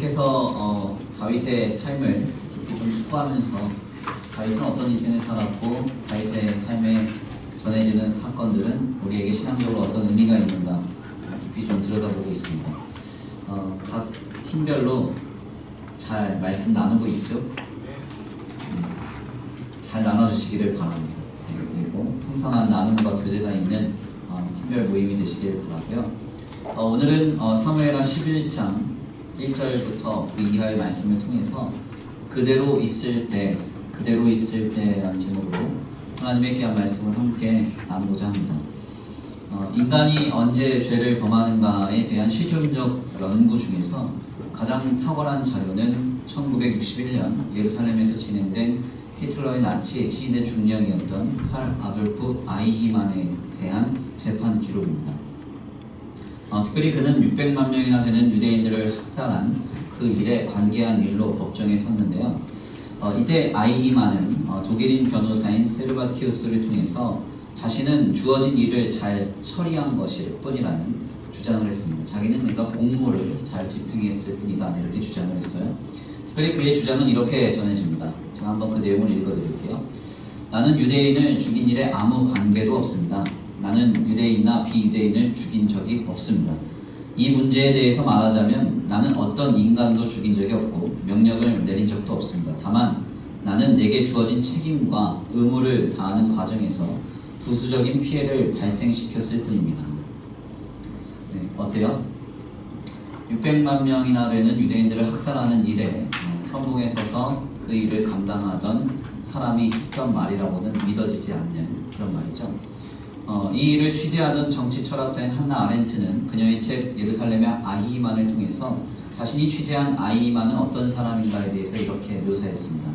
계속해서 다윗의 삶을 깊이 좀 숙고하면서 다윗은 어떤 인생을 살았고 다윗의 삶에 전해지는 사건들은 우리에게 신앙적으로 어떤 의미가 있는가 깊이 좀 들여다보고 있습니다. 각 팀별로 잘 말씀 나누고 있죠. 잘 나눠주시기를 바랍니다. 그리고 풍성한 나눔과 교제가 있는 팀별 모임이 되시길 바라고요. 오늘은 사무엘하 11장 1절부터 그 이하의 말씀을 통해서 그대로 있을 때라는 제목으로 하나님의 귀한 말씀을 함께 나누고자 합니다. 인간이 언제 죄를 범하는가에 대한 실존적 연구 중에서 가장 탁월한 자료는 1961년 예루살렘에서 진행된 히틀러의 나치에 추인된 중령이었던 칼 아돌프 아이히만에 대한 재판 기록입니다. 특별히 그는 600만 명이나 되는 유대인들을 학살한 그 일에 관계한 일로 법정에 섰는데요. 이때 아이히만은 독일인 변호사인 세르바티우스를 통해서 자신은 주어진 일을 잘 처리한 것일 뿐이라는 주장을 했습니다. 자기는 그러니까 공무를 잘 집행했을 뿐이다 이렇게 주장을 했어요. 특별히 그의 주장은 이렇게 전해집니다. 제가 한번 그 내용을 읽어드릴게요. 나는 유대인을 죽인 일에 아무 관계도 없습니다. 나는 유대인이나 비유대인을 죽인 적이 없습니다. 이 문제에 대해서 말하자면 나는 어떤 인간도 죽인 적이 없고 명령을 내린 적도 없습니다. 다만 나는 내게 주어진 책임과 의무를 다하는 과정에서 부수적인 피해를 발생시켰을 뿐입니다. 네, 어때요? 600만 명이나 되는 유대인들을 학살하는 일에 선봉에 서서 그 일을 감당하던 사람이 했던 말이라고는 믿어지지 않는 그런 말이죠. 이 일을 취재하던 정치 철학자인 한나 아렌트는 그녀의 책 예루살렘의 아히만을 통해서 자신이 취재한 아히만은 어떤 사람인가에 대해서 이렇게 묘사했습니다.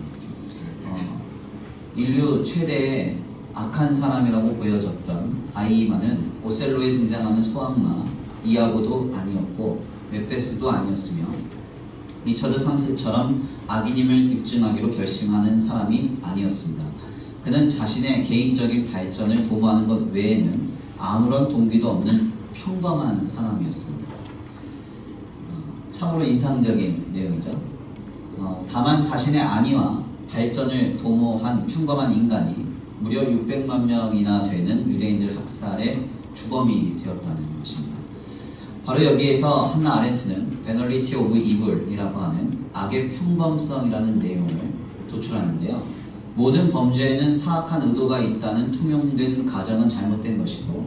인류 최대의 악한 사람이라고 보여졌던 아히만은 오셀로에 등장하는 소악마 이아고도 아니었고 맥베스도 아니었으며 리처드 3세처럼 악인임을 입증하기로 결심하는 사람이 아니었습니다. 그는 자신의 개인적인 발전을 도모하는 것 외에는 아무런 동기도 없는 평범한 사람이었습니다. 참으로 인상적인 내용이죠. 다만 자신의 안위와 발전을 도모한 평범한 인간이 무려 600만 명이나 되는 유대인들 학살의 주범이 되었다는 것입니다. 바로 여기에서 한나 아렌트는 베널리티 오브 이블이라고 하는 악의 평범성이라는 내용을 도출하는데요. 모든 범죄에는 사악한 의도가 있다는 통용된 가정은 잘못된 것이고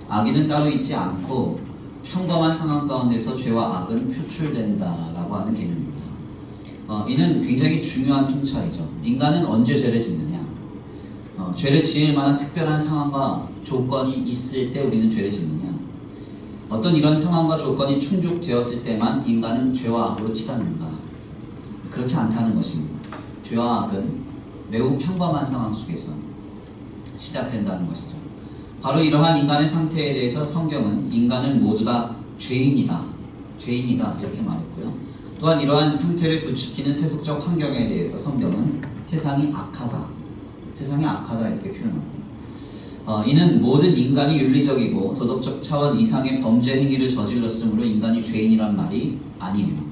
악의는 따로 있지 않고 평범한 상황 가운데서 죄와 악은 표출된다라고 하는 개념입니다. 이는 굉장히 중요한 통찰이죠. 인간은 언제 죄를 짓느냐? 죄를 지을 만한 특별한 상황과 조건이 있을 때 우리는 죄를 짓느냐? 어떤 이런 상황과 조건이 충족되었을 때만 인간은 죄와 악으로 치닫는가? 그렇지 않다는 것입니다. 죄와 악은 매우 평범한 상황 속에서 시작된다는 것이죠. 바로 이러한 인간의 상태에 대해서 성경은 인간은 모두 다 죄인이다 이렇게 말했고요. 또한 이러한 상태를 부추기는 세속적 환경에 대해서 성경은 세상이 악하다 이렇게 표현합니다. 이는 모든 인간이 윤리적이고 도덕적 차원 이상의 범죄 행위를 저질렀으므로 인간이 죄인이란 말이 아니에요.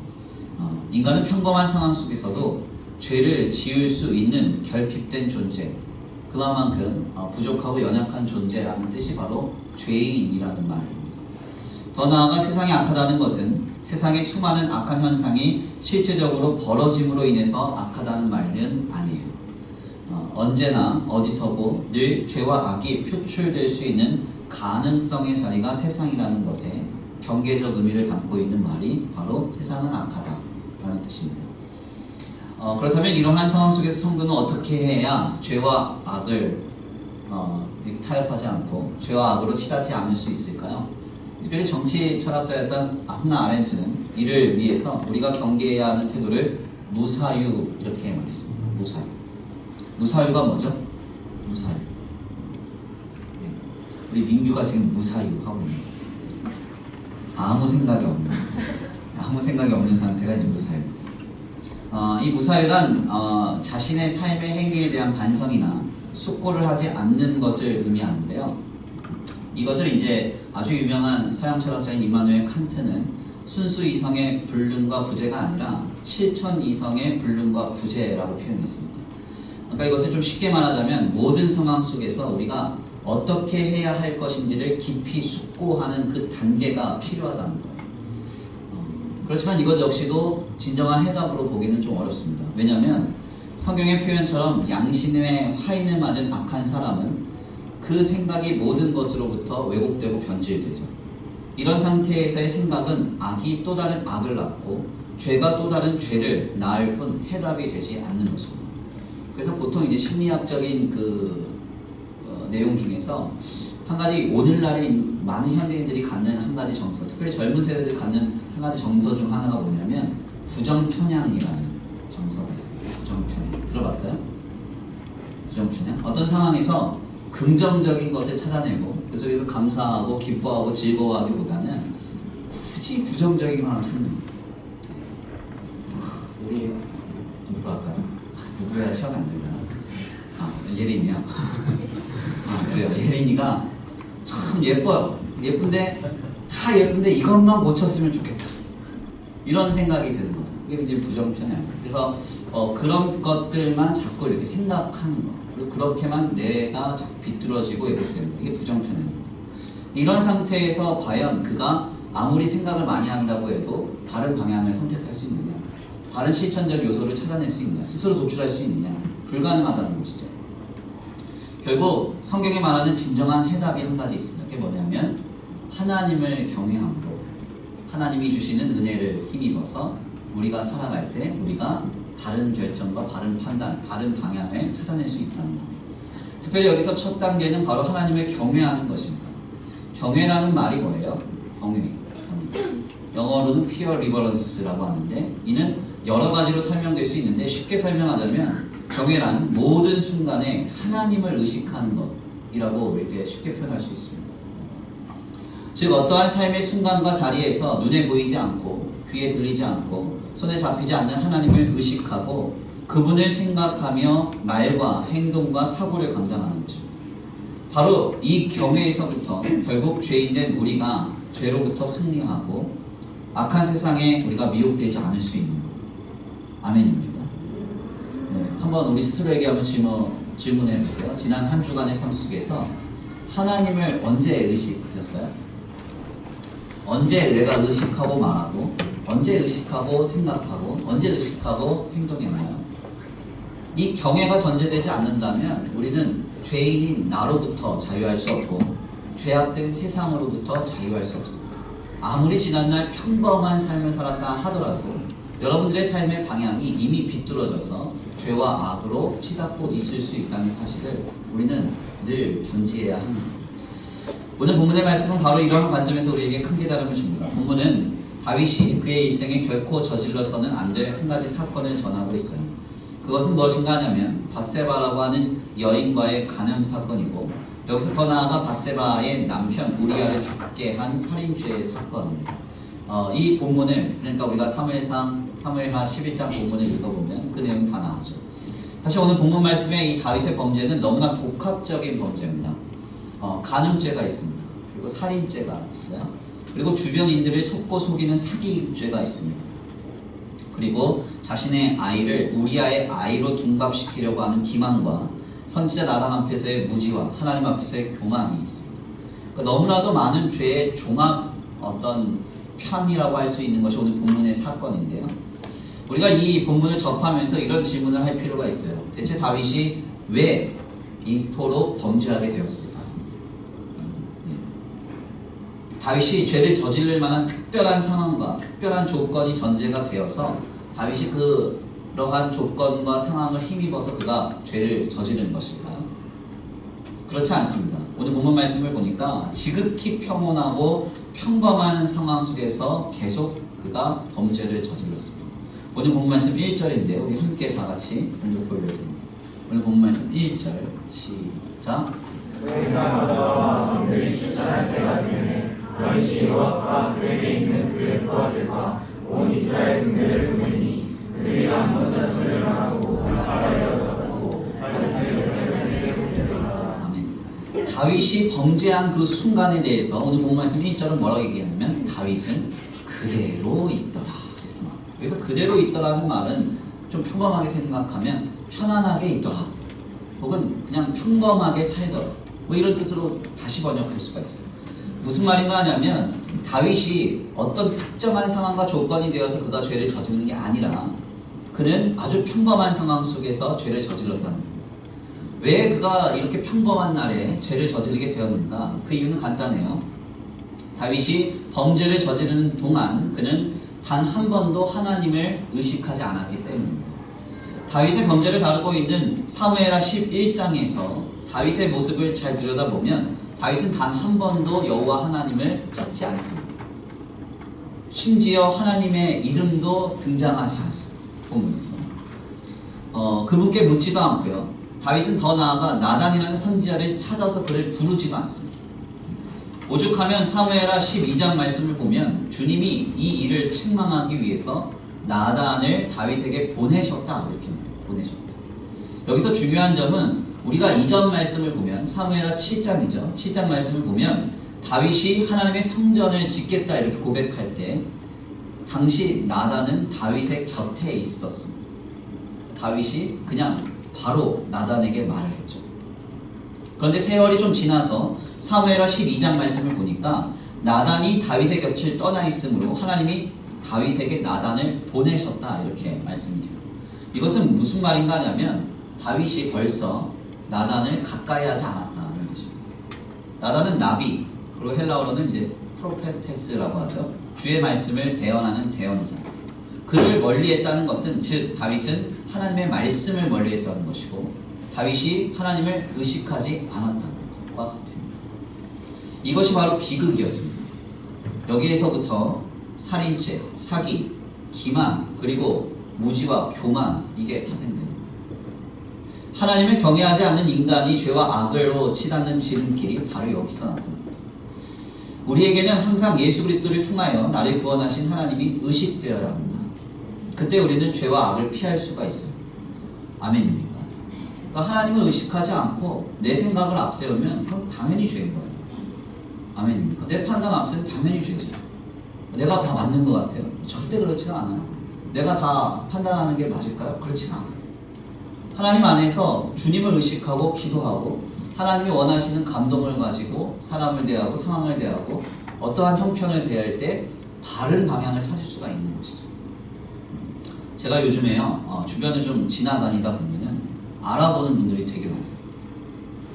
인간은 평범한 상황 속에서도 죄를 지을 수 있는 결핍된 존재, 그만큼 부족하고 연약한 존재라는 뜻이 바로 죄인이라는 말입니다. 더 나아가 세상이 악하다는 것은 세상의 수많은 악한 현상이 실제적으로 벌어짐으로 인해서 악하다는 말은 아니에요. 언제나 어디서고 늘 죄와 악이 표출될 수 있는 가능성의 자리가 세상이라는 것에 경계적 의미를 담고 있는 말이 바로 세상은 악하다라는 뜻입니다. 그렇다면 이러한 상황 속에서 성도는 어떻게 해야 죄와 악을 이렇게 타협하지 않고 죄와 악으로 치닫지 않을 수 있을까요? 특별히 정치 철학자였던 한나 아렌트는 이를 위해서 우리가 경계해야 하는 태도를 무사유 이렇게 말했습니다. 무사유가 뭐죠? 무사유. 우리 민규가 지금 무사유 하고 있는 아무 생각이 없는 상태가 이제 무사유. 이 무사유란 자신의 삶의 행위에 대한 반성이나 숙고를 하지 않는 것을 의미하는데요. 이것을 이제 아주 유명한 서양 철학자인 이마누엘 칸트는 순수 이성의 불능과 구제가 아니라 실천 이성의 불능과 구제라고 표현했습니다. 그러니까 이것을 좀 쉽게 말하자면 모든 상황 속에서 우리가 어떻게 해야 할 것인지를 깊이 숙고하는 그 단계가 필요하다는 거예요. 그렇지만 이것 역시도 진정한 해답으로 보기는 좀 어렵습니다. 왜냐하면 성경의 표현처럼 양심의 화인을 맞은 악한 사람은 그 생각이 모든 것으로부터 왜곡되고 변질되죠. 이런 상태에서의 생각은 악이 또 다른 악을 낳고 죄가 또 다른 죄를 낳을 뿐 해답이 되지 않는 것입니다. 그래서 보통 이제 심리학적인 내용 중에서 한 가지 오늘날에 많은 현대인들이 갖는 한 가지 정서, 특별히 젊은 세대들이 갖는 한 가지 정서 중 하나가 뭐냐면 부정편향이라는 정서가 있습니다. 부정편향 들어봤어요? 부정편향? 어떤 상황에서 긍정적인 것을 찾아내고 그 속에서 감사하고 기뻐하고 즐거워하기보다는 굳이 부정적인 걸 하나 찾는 거예요. 우리 누구 할까요? 누구야 시험이 안 되려나? 예린이요. 그래요. 예린이가 참 예뻐요. 예쁜데 다 예쁜데 이것만 고쳤으면 좋겠다. 이런 생각이 드는 거죠. 이게 이제 부정편향이에요. 그래서 그런 것들만 자꾸 이렇게 생각하는 거. 그리고 그렇게만 내가 자꾸 비뚤어지고 왜곡되는 거. 이게 부정편향입니다. 이런 상태에서 과연 그가 아무리 생각을 많이 한다고 해도 바른 방향을 선택할 수 있느냐, 바른 실천적 요소를 찾아낼 수 있느냐, 스스로 도출할 수 있느냐, 불가능하다는 것이죠. 결국 성경이 말하는 진정한 해답이 한 가지 있습니다. 그게 뭐냐면 하나님을 경외함으로 하나님이 주시는 은혜를 힘입어서 우리가 살아갈 때 우리가 바른 결정과 바른 판단, 바른 방향을 찾아낼 수 있다는 겁니다. 특별히 여기서 첫 단계는 바로 하나님을 경외하는 것입니다. 경외라는 말이 뭐예요? 경외. 영어로는 fear reverence라고 하는데 이는 여러 가지로 설명될 수 있는데 쉽게 설명하자면 경외란 모든 순간에 하나님을 의식하는 것이라고 이렇게 쉽게 표현할 수 있습니다. 즉 어떠한 삶의 순간과 자리에서 눈에 보이지 않고 귀에 들리지 않고 손에 잡히지 않는 하나님을 의식하고 그분을 생각하며 말과 행동과 사고를 감당하는 것입니다. 바로 이 경외에서부터 결국 죄인된 우리가 죄로부터 승리하고 악한 세상에 우리가 미혹되지 않을 수 있는 것. 아멘입니다. 네, 한번 우리 스스로에게 한번 질문해 보세요. 지난 한 주간의 삶 속에서 하나님을 언제 의식하셨어요? 언제 내가 의식하고 말하고, 언제 의식하고 생각하고, 언제 의식하고 행동했나요? 이 경외가 전제되지 않는다면 우리는 죄인인 나로부터 자유할 수 없고 죄악된 세상으로부터 자유할 수 없습니다. 아무리 지난날 평범한 삶을 살았다 하더라도 여러분들의 삶의 방향이 이미 비뚤어져서 죄와 악으로 치닫고 있을 수 있다는 사실을 우리는 늘 견지해야 합니다. 오늘 본문의 말씀은 바로 이러한 관점에서 우리에게 큰 깨달음을 줍니다. 본문은 다윗이 그의 일생에 결코 저질러서는 안 될 한 가지 사건을 전하고 있어요. 그것은 무엇인가 하냐면 밧세바라고 하는 여인과의 간음 사건이고 여기서 더 나아가 밧세바의 남편 우리아를 죽게 한 살인죄의 사건입니다. 이 본문을 그러니까 우리가 사무엘하 11장 본문을 읽어보면 그 내용이 다 나오죠. 사실 오늘 본문 말씀의 이 다윗의 범죄는 너무나 복합적인 범죄입니다. 간음죄가 있습니다. 그리고 살인죄가 있어요. 그리고 주변인들을 속고 속이는 사기죄가 있습니다. 그리고 자신의 아이를 우리아의 아이로 둔갑시키려고 하는 기만과 선지자 나단 앞에서의 무지와 하나님 앞에서의 교만이 있습니다. 그러니까 너무나도 많은 죄의 종합 어떤 편이라고 할 수 있는 것이 오늘 본문의 사건인데요. 우리가 이 본문을 접하면서 이런 질문을 할 필요가 있어요. 대체 다윗이 왜 이토록 범죄하게 되었을까? 다윗이 죄를 저지를 만한 특별한 상황과 특별한 조건이 전제가 되어서 다윗이 그러한 조건과 상황을 힘입어서 그가 죄를 저지른 것일까요? 그렇지 않습니다. 오늘 본문 말씀을 보니까 지극히 평온하고 평범한 상황 속에서 계속 그가 범죄를 저질렀습니다. 오늘 본문 말씀 1절인데요. 우리 함께 다 같이 공독 보여드립니다. 오늘 본문 말씀 1절 시작. 그가 여자와 그들이 출산할 때가 되매 다윗이 여호와가 그에게 있는 그의 부하들과 온 이스라엘 군대를 보내니 그들이 먼저 전령하고 나라에 섰고 아멘. 다윗이 범죄한 그 순간에 대해서 오늘 본문 말씀 1절은 뭐라고 얘기하냐면 다윗은 그대로 있더라. 이렇게 말해요. 그래서 그대로 있더라는 말은 좀 평범하게 생각하면 편안하게 있더라, 혹은 그냥 평범하게 살더라, 뭐 이런 뜻으로 다시 번역할 수가 있어요. 무슨 말인가 하냐면 다윗이 어떤 특정한 상황과 조건이 되어서 그가 죄를 저지르는 게 아니라 그는 아주 평범한 상황 속에서 죄를 저질렀다는 겁니다. 왜 그가 이렇게 평범한 날에 죄를 저지르게 되었는가? 그 이유는 간단해요. 다윗이 범죄를 저지르는 동안 그는 단 한 번도 하나님을 의식하지 않았기 때문입니다. 다윗의 범죄를 다루고 있는 사무엘하 11장에서 다윗의 모습을 잘 들여다보면 다윗은 단 한 번도 여호와 하나님을 찾지 않습니다. 심지어 하나님의 이름도 등장하지 않습니다. 본문에서 그분께 묻지도 않고요. 다윗은 더 나아가 나단이라는 선지자를 찾아서 그를 부르지도 않습니다. 오죽하면 사무엘하 12장 말씀을 보면 주님이 이 일을 책망하기 위해서 나단을 다윗에게 보내셨다, 이렇게 말해요. 보내셨다. 여기서 중요한 점은 우리가 이전 말씀을 보면 사무엘하 7장이죠. 7장 말씀을 보면 다윗이 하나님의 성전을 짓겠다 이렇게 고백할 때 당시 나단은 다윗의 곁에 있었습니다. 다윗이 그냥 바로 나단에게 말을 했죠. 그런데 세월이 좀 지나서 사무엘하 12장 말씀을 보니까 나단이 다윗의 곁을 떠나 있으므로 하나님이 다윗에게 나단을 보내셨다, 이렇게 말씀드려요. 이것은 무슨 말인가 하냐면 다윗이 벌써 나단을 가까이 하지 않았다는 것입니다. 나단은 나비, 그리고 헬라어로는 이제 프로페테스라고 하죠. 주의 말씀을 대언하는 대언자. 그를 멀리했다는 것은 즉 다윗은 하나님의 말씀을 멀리했다는 것이고 다윗이 하나님을 의식하지 않았다는 것과 같아요. 이것이 바로 비극이었습니다. 여기에서부터 살인죄, 사기, 기만, 그리고 무지와 교만, 이게 파생됩니다. 하나님을 경외하지 않는 인간이 죄와 악으로 치닫는 지름길이 바로 여기서 나타납니다. 우리에게는 항상 예수 그리스도를 통하여 나를 구원하신 하나님이 의식되어야 합니다. 그때 우리는 죄와 악을 피할 수가 있어요. 아멘입니까? 그러니까 하나님을 의식하지 않고 내 생각을 앞세우면 그럼 당연히 죄인 거예요. 아멘입니까? 내 판단 앞세우면 당연히 죄지. 내가 다 맞는 것 같아요? 절대 그렇지가 않아요. 내가 다 판단하는 게 맞을까요? 그렇지가 않아요. 하나님 안에서 주님을 의식하고 기도하고 하나님이 원하시는 감동을 가지고 사람을 대하고 상황을 대하고 어떠한 형편을 대할 때 바른 방향을 찾을 수가 있는 것이죠. 제가 요즘에요 주변을 좀 지나다니다 보면은 알아보는 분들이 되게 많습니다.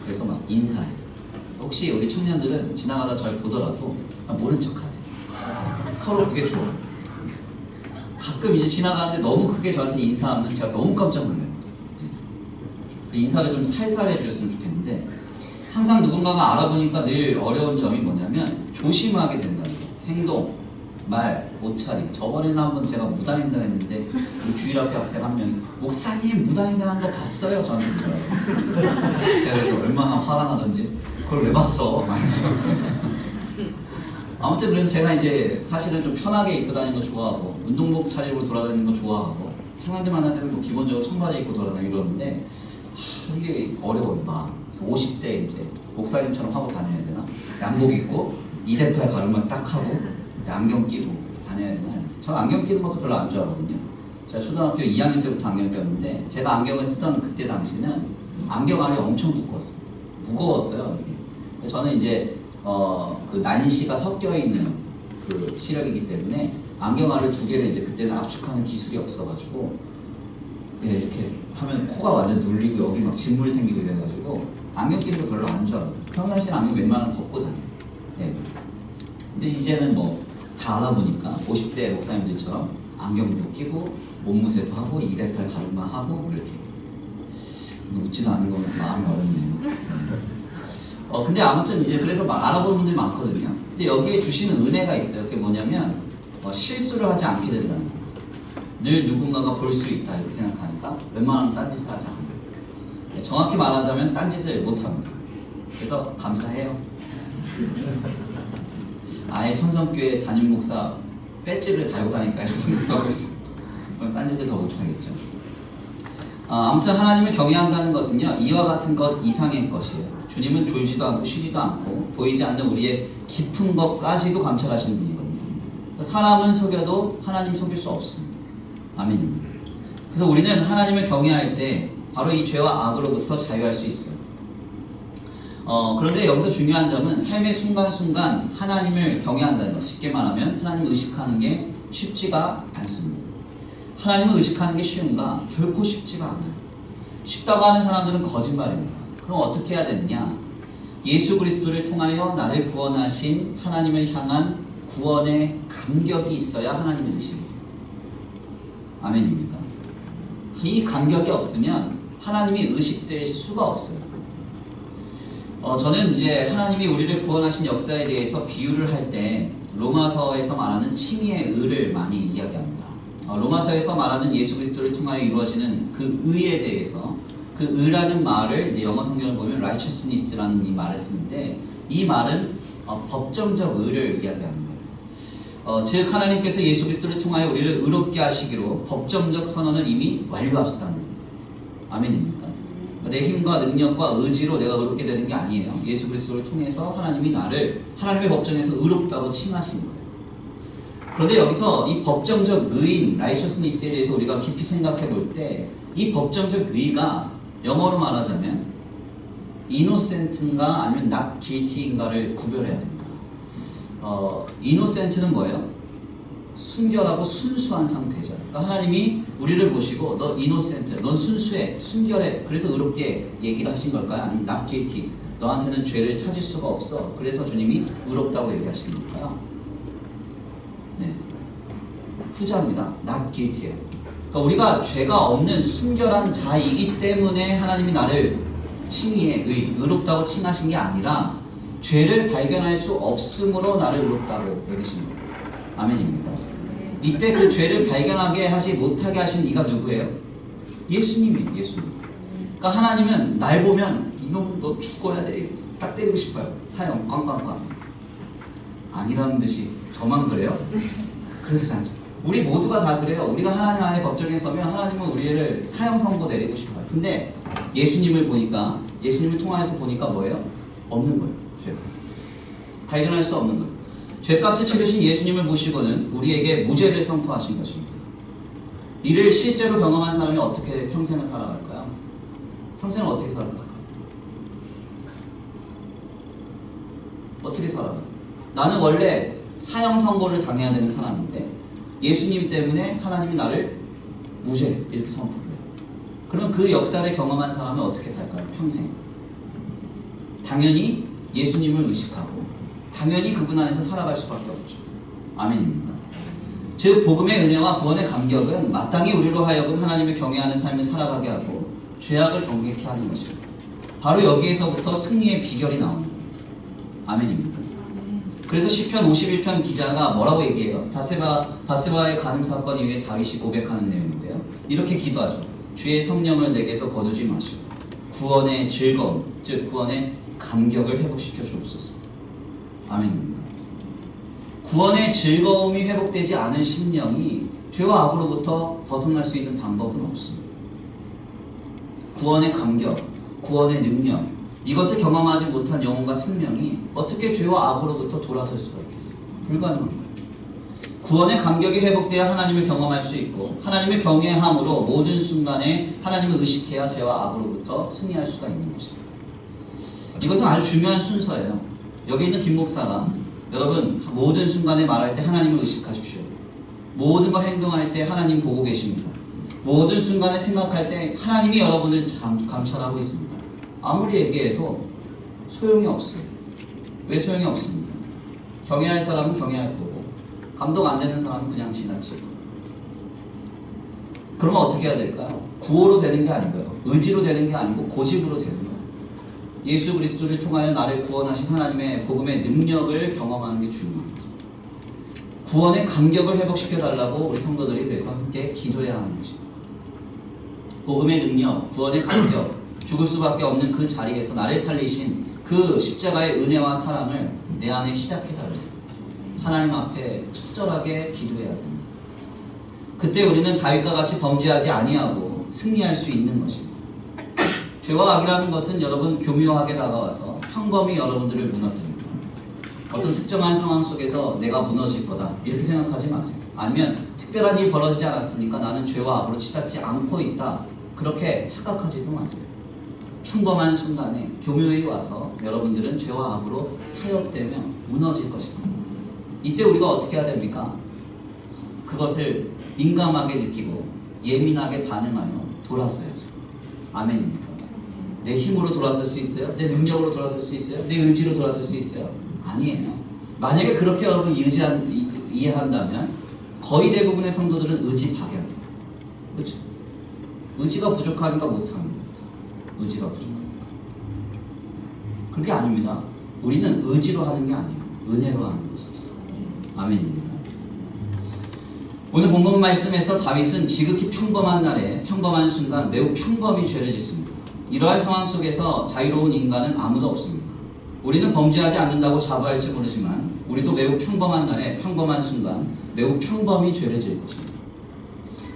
그래서 막 인사해요. 혹시 우리 청년들은 지나가다 절 보더라도 모른 척 하세요. 서로 그게 좋아요. 가끔 이제 지나가는데 너무 크게 저한테 인사하면 제가 너무 깜짝 놀라요. 그 인사를 좀 살살 해주셨으면 좋겠는데 항상 누군가가 알아보니까 늘 어려운 점이 뭐냐면 조심하게 된다는 거예요. 행동, 말, 옷차림. 저번에는 한번 제가 무단횡단 했는데 우리 주일학교 학생 한 명이 목사님 무단횡단한 거 봤어요? 저한테 묻더라고요. 제가 그래서 얼마나 화가 나던지 그걸 왜 봤어? 말면서 아무튼 그래서 제가 이제 사실은 좀 편하게 입고 다니는 거 좋아하고 운동복 차림으로 돌아다니는 거 좋아하고 청년들 만날 때는 뭐 기본적으로 청바지 입고 돌아다니고 이러는데 이게 어려워요. 막 50대 이제 목사님처럼 하고 다녀야 되나? 양복 입고 2대8 가르마 딱 하고 안경 끼고 다녀야 되나? 저는 안경 끼는 것도 별로 안 좋아하거든요. 제가 초등학교 2학년 때부터 안경 꼈는데 제가 안경을 쓰던 그때 당시는 안경알이 엄청 두꺼웠어요. 무거웠어요. 이게. 저는 이제 그 난시가 섞여 있는 그 시력이기 때문에 안경알을 두 개를 이제 그때는 압축하는 기술이 없어가지고 예, 이렇게 하면 코가 완전 눌리고 여기 막 진물 생기고 이래가지고 안경 끼는 거 별로 안 좋아해요. 평상시에 안경 웬만하면 벗고 다녀요. 예. 근데 이제는 뭐 다 알아보니까 50대 목사님들처럼 안경도 끼고 몸무새도 하고 2대8 가르마 하고 뭐 이렇게 웃지도 않는 건 마음이 어렵네요. 근데 아무튼 이제 그래서 막 알아보는 분들이 많거든요. 근데 여기에 주시는 은혜가 있어요. 그게 뭐냐면 실수를 하지 않게 된다는 거예요. 늘 누군가가 볼 수 있다 이렇게 생각하니까 웬만하면 딴짓을 하지 않아요. 정확히 말하자면 딴짓을 못합니다. 그래서 감사해요. 아예 천성교회 담임 목사 배지를 달고 다니까 이런 생각도 하고 있어요. 그럼 딴짓을 더 못하겠죠. 아무튼 하나님을 경외한다는 것은요 이와 같은 것 이상의 것이에요. 주님은 졸지도 않고 쉬지도 않고 보이지 않는 우리의 깊은 것까지도 감찰하시는 분이거든요. 사람은 속여도 하나님 속일 수 없습니다. 아멘입니다. 그래서 우리는 하나님을 경외할 때 바로 이 죄와 악으로부터 자유할 수 있어요. 그런데 여기서 중요한 점은 삶의 순간순간 하나님을 경외한다는 것. 쉽게 말하면 하나님을 의식하는 게 쉽지가 않습니다. 하나님을 의식하는 게 쉬운가? 결코 쉽지가 않아요. 쉽다고 하는 사람들은 거짓말입니다. 그럼 어떻게 해야 되느냐? 예수 그리스도를 통하여 나를 구원하신 하나님을 향한 구원의 감격이 있어야 하나님을 의식이 돼요. 아멘입니까? 이 감격이 없으면 하나님이 의식될 수가 없어요. 저는 이제 하나님이 우리를 구원하신 역사에 대해서 비유를 할 때 로마서에서 말하는 칭의의 의를 많이 이야기합니다. 로마서에서 말하는 예수 그리스도를 통하여 이루어지는 그 의에 대해서 그 의라는 말을 이제 영어 성경을 보면 righteousness라는 이 말을 쓰는데 이 말은 법정적 의를 이야기하는 거예요. 즉 하나님께서 예수 그리스도를 통하여 우리를 의롭게 하시기로 법정적 선언을 이미 완료하셨다는 겁니다. 아멘입니까? 내 힘과 능력과 의지로 내가 의롭게 되는 게 아니에요. 예수 그리스도를 통해서 하나님이 나를 하나님의 법정에서 의롭다고 칭하신 거예요. 그런데 여기서 이 법정적 의인, righteousness에 대해서 우리가 깊이 생각해 볼 때 이 법정적 의가 영어로 말하자면 innocent인가 아니면 not guilty인가를 구별해야 됩니다. innocent는 뭐예요? 순결하고 순수한 상태죠. 그러니까 하나님이 우리를 보시고 너 innocent, 넌 순수해, 순결해, 그래서 의롭게 얘기를 하신 걸까요? 아니면 not guilty, 너한테는 죄를 찾을 수가 없어, 그래서 주님이 의롭다고 얘기하시는 걸까요? 네, 후자입니다. not guilty예요. 그러니까 우리가 죄가 없는 순결한 자이기 때문에 하나님이 나를 칭의의 의롭다고 칭하신 게 아니라 죄를 발견할 수 없으므로 나를 의롭다고 여기신 거예요. 아멘입니다. 이때 그 죄를 발견하게 하지 못하게 하신 이가 누구예요? 예수님이에요. 예수님. 그러니까 하나님은 날 보면 이놈은 너 죽어야 돼, 딱 때리고 싶어요. 사형 꽝꽝꽝. 아니라는 듯이 저만 그래요? 그렇지 않죠. 우리 모두가 다 그래요. 우리가 하나님 안에 법정에 서면 하나님은 우리를 사형 선고 내리고 싶어요. 근데 예수님을 보니까, 예수님을 통하여서 보니까 뭐예요? 없는 거예요. 죄가 발견할 수 없는 거예요. 죄값을 치르신 예수님을 보시고는 우리에게 무죄를 선포하신 것입니다. 이를 실제로 경험한 사람이 어떻게 평생을 살아갈까요? 평생을 어떻게 살아갈까요? 어떻게 살아가요? 나는 원래 사형 선고를 당해야 되는 사람인데 예수님 때문에 하나님이 나를 무죄 이렇게 선포를 해요. 그럼 그 역사를 경험한 사람은 어떻게 살까요? 평생. 당연히 예수님을 의식하고 당연히 그분 안에서 살아갈 수밖에 없죠. 아멘입니다. 즉 복음의 은혜와 구원의 감격은 마땅히 우리로 하여금 하나님을 경외하는 삶을 살아가게 하고 죄악을 경계케 하는 것입니다. 바로 여기에서부터 승리의 비결이 나오는 겁니다. 아멘입니다. 그래서 시편 51편 기자가 뭐라고 얘기해요? 바세바의 간음 사건 이후에 다윗이 고백하는 내용인데요. 이렇게 기도하죠. 주의 성령을 내게서 거두지 마시고 구원의 즐거움, 즉 구원의 감격을 회복시켜 주옵소서. 아멘입니다. 구원의 즐거움이 회복되지 않은 심령이 죄와 악으로부터 벗어날 수 있는 방법은 없습니다. 구원의 감격, 구원의 능력, 이것을 경험하지 못한 영혼과 생명이 어떻게 죄와 악으로부터 돌아설 수가 있겠어요? 불가능한 거예요. 구원의 감격이 회복되어야 하나님을 경험할 수 있고 하나님을 경외함으로 모든 순간에 하나님을 의식해야 죄와 악으로부터 승리할 수가 있는 것입니다. 이것은 아주 중요한 순서예요. 여기 있는 김 목사가 여러분 모든 순간에 말할 때 하나님을 의식하십시오. 모든 걸 행동할 때 하나님 보고 계십니다. 모든 순간에 생각할 때 하나님이 여러분을 감찰하고 있습니다. 아무리 얘기해도 소용이 없어요. 왜 소용이 없습니까? 경외할 사람은 경외할 거고 감동 안 되는 사람은 그냥 지나치고. 그러면 어떻게 해야 될까요? 구호로 되는 게 아니고요. 의지로 되는 게 아니고 고집으로 되는 거예요. 예수 그리스도를 통하여 나를 구원하신 하나님의 복음의 능력을 경험하는 게 중요합니다. 구원의 감격을 회복시켜 달라고 우리 성도들이 그래서 함께 기도해야 하는 것입니다. 복음의 능력, 구원의 감격, 죽을 수밖에 없는 그 자리에서 나를 살리신 그 십자가의 은혜와 사랑을 내 안에 시작해달라고 하나님 앞에 처절하게 기도해야 됩니다. 그때 우리는 다윗과 같이 범죄하지 아니하고 승리할 수 있는 것입니다. 죄와 악이라는 것은 여러분 교묘하게 다가와서 평범히 여러분들을 무너뜨립니다. 어떤 특정한 상황 속에서 내가 무너질 거다 이렇게 생각하지 마세요. 아니면 특별한 일이 벌어지지 않았으니까 나는 죄와 악으로 치닫지 않고 있다 그렇게 착각하지도 마세요. 평범한 순간에 교묘히 와서 여러분들은 죄와 악으로 타협되며 무너질 것입니다. 이때 우리가 어떻게 해야 됩니까? 그것을 민감하게 느끼고 예민하게 반응하여 돌아서야죠. 아멘입니다. 내 힘으로 돌아설 수 있어요? 내 능력으로 돌아설 수 있어요? 내 의지로 돌아설 수 있어요? 아니에요. 만약에 그렇게 여러분 이해한다면 거의 대부분의 성도들은 의지 파괴합니다. 그렇죠? 의지가 부족하니까 못하는 겁니다. 의지가 부족합니다. 그게 아닙니다. 우리는 의지로 하는 게 아니에요. 은혜로 하는 것이죠. 아멘입니다. 오늘 본문 말씀에서 다윗은 지극히 평범한 날에 평범한 순간 매우 평범히 죄를 짓습니다. 이러한 상황 속에서 자유로운 인간은 아무도 없습니다. 우리는 범죄하지 않는다고 자부할지 모르지만 우리도 매우 평범한 날에 평범한 순간 매우 평범히 죄를 지을 것입니다.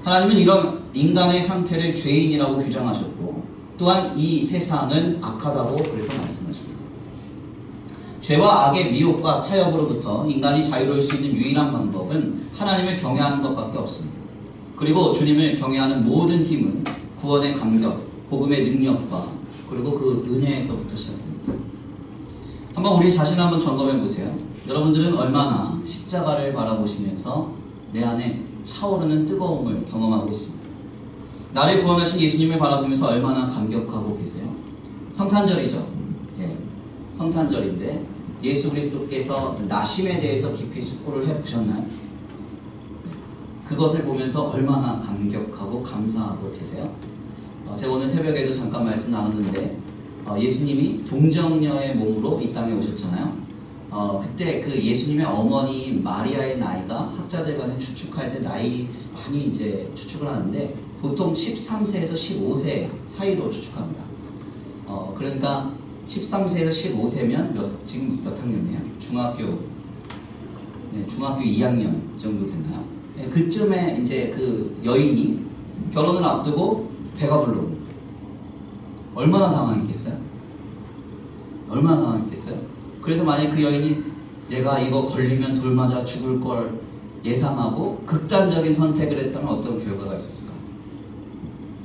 하나님은 이런 인간의 상태를 죄인이라고 규정하셨고 또한 이 세상은 악하다고 그래서 말씀하십니다. 죄와 악의 미혹과 타협으로부터 인간이 자유로울 수 있는 유일한 방법은 하나님을 경외하는 것밖에 없습니다. 그리고 주님을 경외하는 모든 힘은 구원의 감격, 복음의 능력과 그리고 그 은혜에서부터 시작됩니다. 한번 우리 자신을 한번 점검해 보세요. 여러분들은 얼마나 십자가를 바라보시면서 내 안에 차오르는 뜨거움을 경험하고 있습니다. 나를 구원하신 예수님을 바라보면서 얼마나 감격하고 계세요? 성탄절이죠. 예, 성탄절인데 예수 그리스도께서 나심에 대해서 깊이 숙고를 해보셨나요? 그것을 보면서 얼마나 감격하고 감사하고 계세요? 제가 오늘 새벽에도 잠깐 말씀 나눴는데 예수님이 동정녀의 몸으로 이 땅에 오셨잖아요. 그때 그 예수님의 어머니 마리아의 나이가 학자들 간에 추측할 때 나이 많이 이제 추측을 하는데 보통 13세에서 15세 사이로 추측합니다. 그러니까 13세에서 15세면 지금 몇 학년이에요? 중학교 2학년 정도 됐나요? 그쯤에 이제 그 여인이 결혼을 앞두고 배가 불러오는 거예요. 얼마나 당황했겠어요? 얼마나 당황했겠어요? 그래서 만약 그 여인이 내가 이거 걸리면 돌 맞아 죽을 걸 예상하고 극단적인 선택을 했다면 어떤 결과가 있었을까요?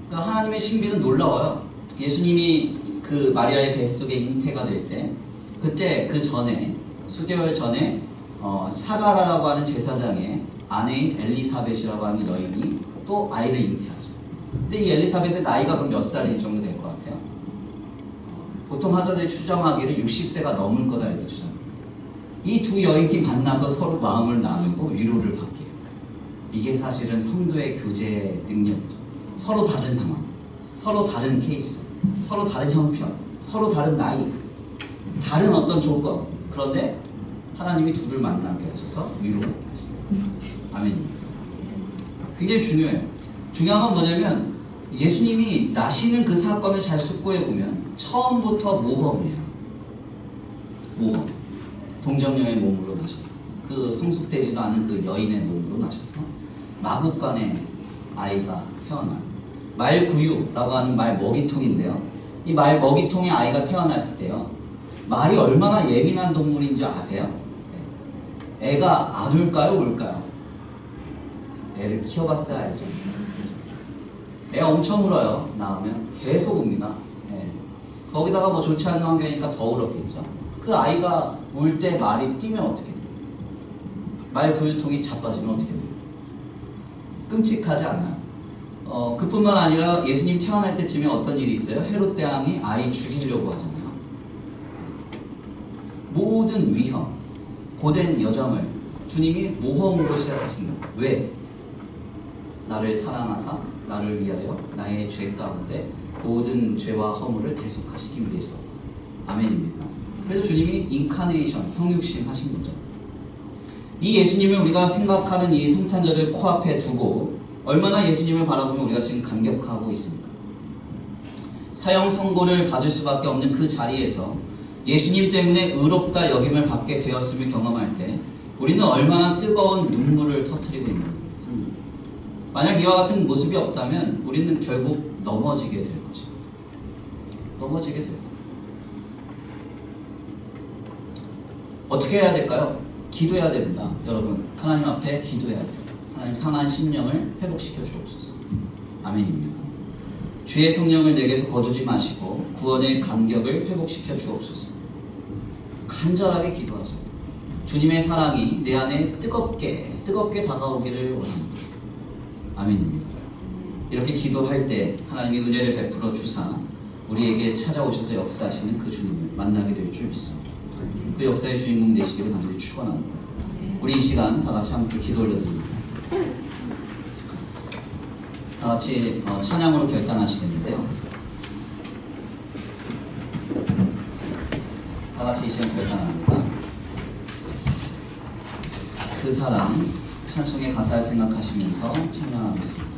그러니까 하나님의 신비는 놀라워요. 예수님이 그 마리아의 뱃속에 잉태가 될 때 그때 그 전에 수개월 전에 사가라라고 하는 제사장의 아내인 엘리사벳이라고 하는 여인이 또 아이를 잉태하죠. 근데 이 엘리사벳의 나이가 그럼 몇 살이 정도 될 것 같아요? 보통 학자들이 추정하기를 60세가 넘을 거다 이렇게 추정합니다. 이 두 여인이 만나서 서로 마음을 나누고 위로를 받게. 이게 사실은 성도의 교제 능력이죠. 서로 다른 상황, 서로 다른 케이스, 서로 다른 형편, 서로 다른 나이, 다른 어떤 조건. 그런데 하나님이 둘을 만나게 하셔서 위로받게 하십니다. 아멘입니다. 굉장히 중요해요. 중요한 건 뭐냐면 예수님이 나시는 그 사건을 잘 숙고해보면 처음부터 모험이에요. 모험. 동정녀의 몸으로 나셔서 그 성숙되지도 않은 그 여인의 몸으로 나셔서 마구간에 아이가 태어나요. 말구유라고 하는 말 먹이통인데요. 이 말 먹이통의 아이가 태어났을 때요. 말이 얼마나 예민한 동물인 줄 아세요? 애가 안 울까요? 울까요? 애를 키워봤어야 알죠. 애 엄청 울어요. 나오면 계속 웁니다. 거기다가 뭐 좋지 않은 환경이니까 더 울었겠죠. 그 아이가 울 때 말이 뛰면 어떻게 돼요? 말 구유통이 자빠지면 어떻게 돼요? 끔찍하지 않아요? 그뿐만 아니라 예수님 태어날 때쯤에 어떤 일이 있어요? 헤롯 대왕이 아이 죽이려고 하잖아요. 모든 위험, 고된 여정을 주님이 모험으로 시작하신다. 왜? 나를 사랑하사 나를 위하여 나의 죄 가운데 모든 죄와 허물을 대속하시기 위해서. 아멘입니까? 그래서 주님이 인카네이션, 성육신 하신 거죠. 이 예수님을 우리가 생각하는 이 성탄절을 코앞에 두고 얼마나 예수님을 바라보면 우리가 지금 감격하고 있습니다. 사형 선고를 받을 수밖에 없는 그 자리에서 예수님 때문에 의롭다 여김을 받게 되었음을 경험할 때 우리는 얼마나 뜨거운 눈물을 터뜨리고 있는 거예요. 만약 이와 같은 모습이 없다면 우리는 결국 넘어지게 될 것입니다. 넘어지게 될 거예요. 어떻게 해야 될까요? 기도해야 됩니다. 여러분, 하나님 앞에 기도해야 돼요. 하나님 상한 심령을 회복시켜 주옵소서. 아멘입니다. 주의 성령을 내게서 거두지 마시고 구원의 감격을 회복시켜 주옵소서. 간절하게 기도하세요. 주님의 사랑이 내 안에 뜨겁게 다가오기를 원합니다. 아멘입니다. 이렇게 기도할 때 하나님이 은혜를 베풀어 주사 우리에게 찾아오셔서 역사하시는 그 주님을 만나게 될 줄 믿습니다. 그 역사의 주인공 되시기를 간절히 축원합니다. 우리 이 시간 다 같이 함께 기도 올려드립니다. 다 같이 찬양으로 결단하시겠는데요. 다 같이 이 시간 결단합니다. 그 사랑 찬송의 가사를 생각하시면서 찬양하겠습니다.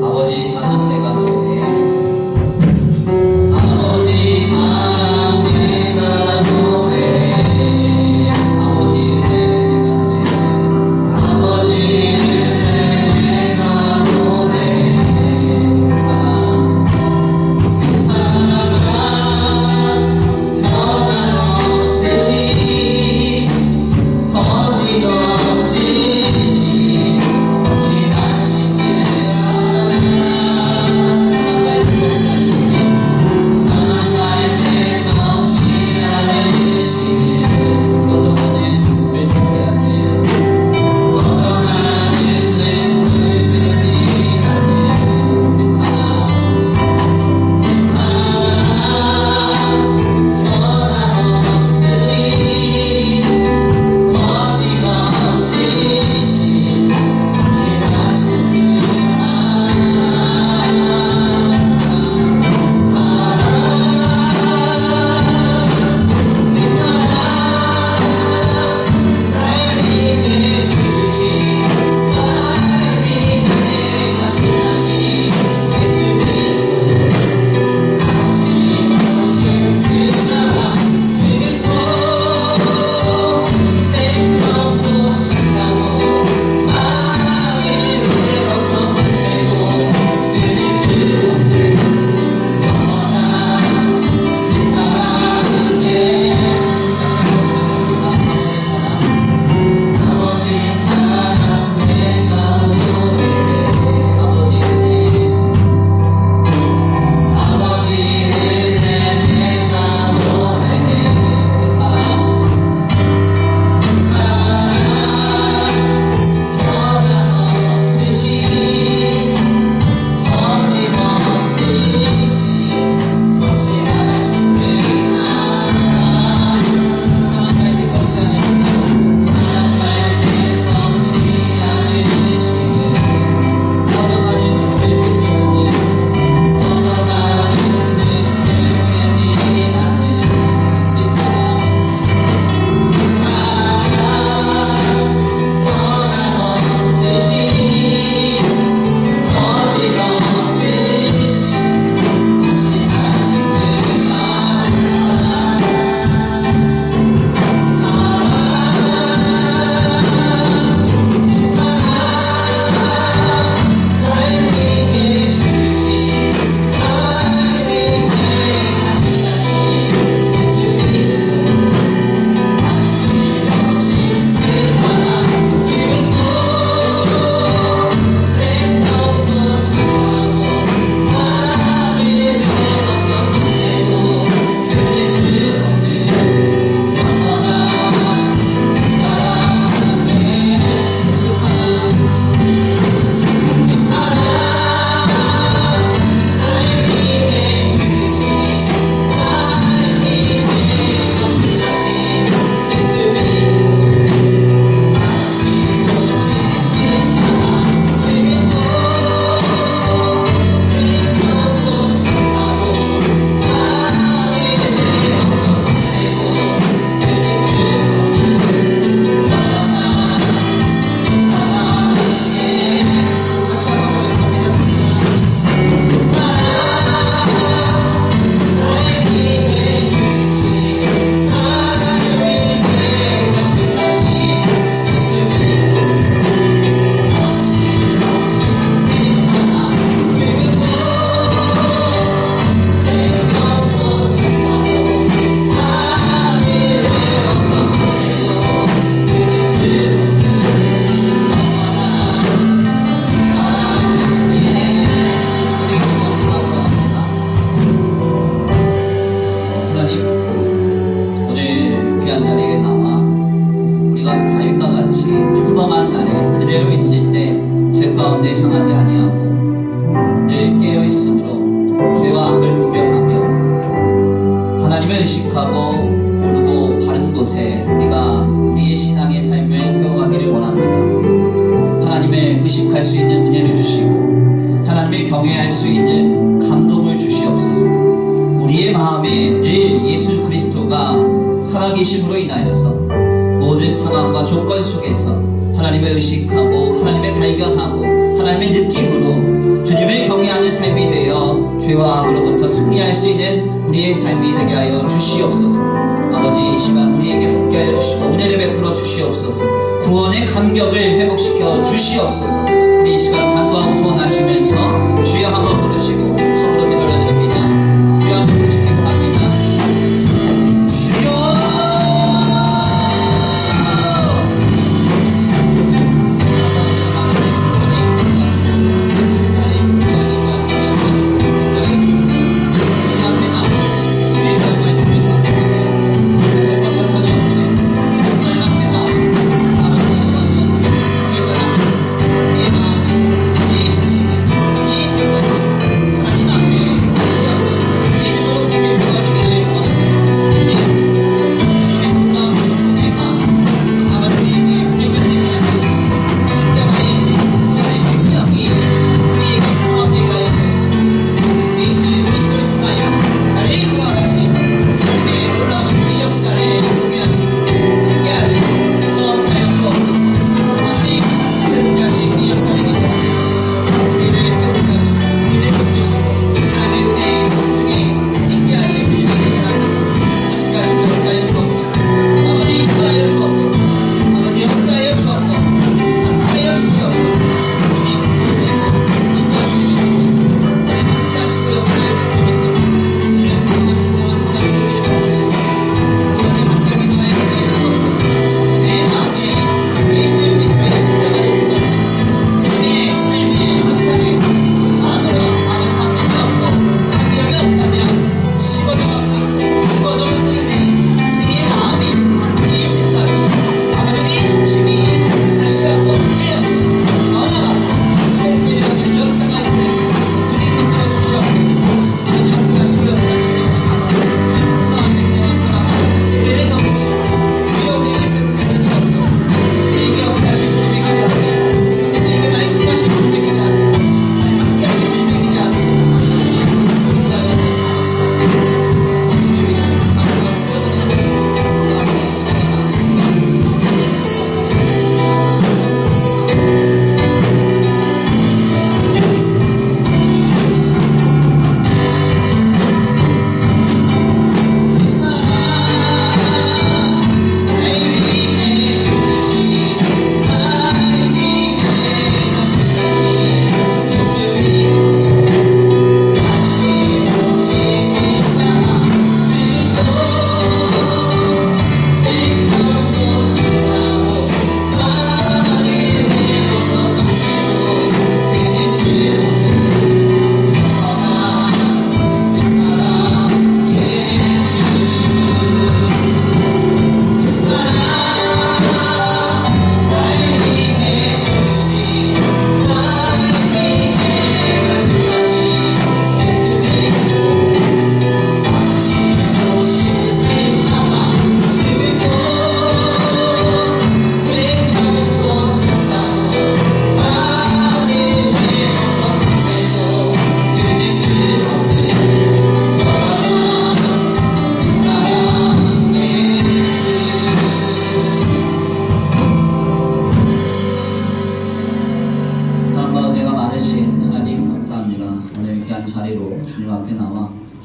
아버지 사랑 내가 노래해. 아버지 사랑 내가 노래해. 아버지 은혜 내가 노래해. 아버지 은혜 내가 노래해. 경외할 수 있는 감동을 주시옵소서. 우리의 마음에 늘 예수 그리스도가 살아계심으로 인하여서 모든 상황과 조건 속에서 하나님을 의식하고 하나님을 발견하고 하나님의 느낌으로 주님을 경외하는 삶이 되어 죄와 악으로부터 승리할 수 있는 우리의 삶이 되게 하여 주시옵소서. 아버지, 이 시간 우리에게 함께하여 주시고 은혜를 베풀어 주시옵소서. 구원의 감격을 회복시켜 주시옵소서. 우리 이 시간 간구하고 소원하시면서 주여 한번 부르시고 손으로 기도를 드립니다. 주여 한번 부르시기 바랍니다. 주여.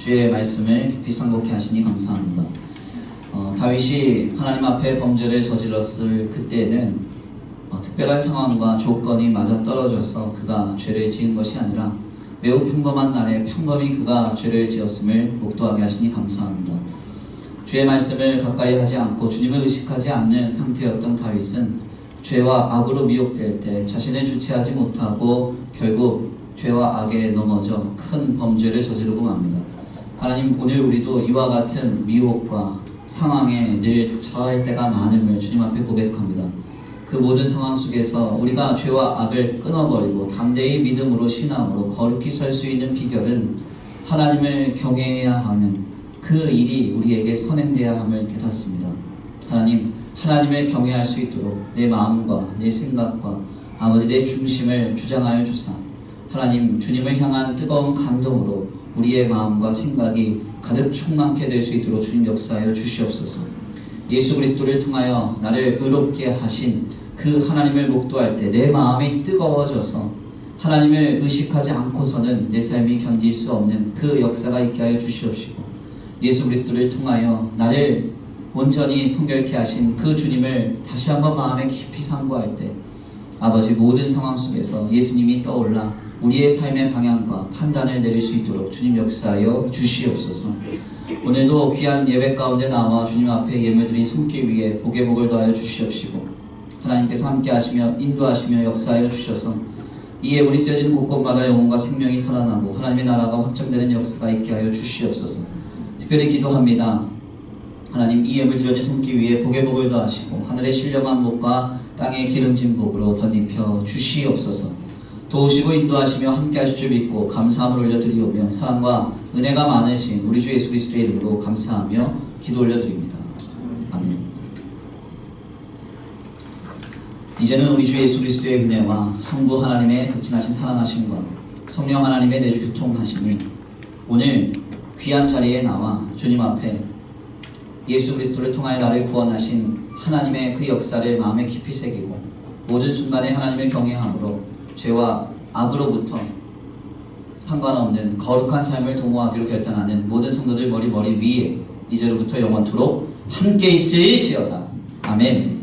주의 말씀을 깊이 상고케 하시니 감사합니다. 다윗이 하나님 앞에 범죄를 저질렀을 그때에는 특별한 상황과 조건이 맞아떨어져서 그가 죄를 지은 것이 아니라 매우 평범한 날에 평범히 그가 죄를 지었음을 목도하게 하시니 감사합니다. 주의 말씀을 가까이 하지 않고 주님을 의식하지 않는 상태였던 다윗은 죄와 악으로 미혹될 때 자신을 주체하지 못하고 결국 죄와 악에 넘어져 큰 범죄를 저지르고 맙니다. 하나님, 오늘 우리도 이와 같은 미혹과 상황에 늘 처할 때가 많음을 주님 앞에 고백합니다. 그 모든 상황 속에서 우리가 죄와 악을 끊어버리고 담대히 믿음으로 신앙으로 거룩히 설 수 있는 비결은 하나님을 경외해야 하는 그 일이 우리에게 선행돼야 함을 깨닫습니다. 하나님, 하나님을 경외할 수 있도록 내 마음과 내 생각과 아버지 내 중심을 주장하여 주사 하나님 주님을 향한 뜨거운 감동으로 우리의 마음과 생각이 가득 충만케 될 수 있도록 주님 역사하여 주시옵소서. 예수 그리스도를 통하여 나를 의롭게 하신 그 하나님을 목도할 때 내 마음이 뜨거워져서 하나님을 의식하지 않고서는 내 삶이 견딜 수 없는 그 역사가 있게 하여 주시옵시고, 예수 그리스도를 통하여 나를 온전히 성결케 하신 그 주님을 다시 한번 마음에 깊이 상고할 때 아버지 모든 상황 속에서 예수님이 떠올라 우리의 삶의 방향과 판단을 내릴 수 있도록 주님 역사하여 주시옵소서. 오늘도 귀한 예배 가운데 나와 주님 앞에 예물 드린 손길 위에 복의 복을 더하여 주시옵시고, 하나님께서 함께 하시며 인도하시며 역사하여 주셔서 이 예물이 쓰여지는 곳곳마다 영혼과 생명이 살아나고 하나님의 나라가 확정되는 역사가 있게 하여 주시옵소서. 특별히 기도합니다. 하나님, 이 예물 드려진 손길 위에 복의 복을 더하시고 하늘의 신령한 복과 땅의 기름진 복으로 덧입혀 주시옵소서. 도우시고 인도하시며 함께 하실 줄 믿고 감사함을 올려드리오며 사랑과 은혜가 많으신 우리 주 예수 그리스도의 이름으로 감사하며 기도 올려드립니다. 아멘. 이제는 우리 주 예수 그리스도의 은혜와 성부 하나님의 극진하신 사랑하심과 성령 하나님의 내주 교통하심이 오늘 귀한 자리에 나와 주님 앞에 예수 그리스도를 통하여 나를 구원하신 하나님의 그 역사를 마음에 깊이 새기고 모든 순간에 하나님을 경외함으로 죄와 악으로부터 상관없는 거룩한 삶을 도모하기로 결단하는 모든 성도들 머리 위에 이제로부터 영원토록 함께 있을지어다. 아멘.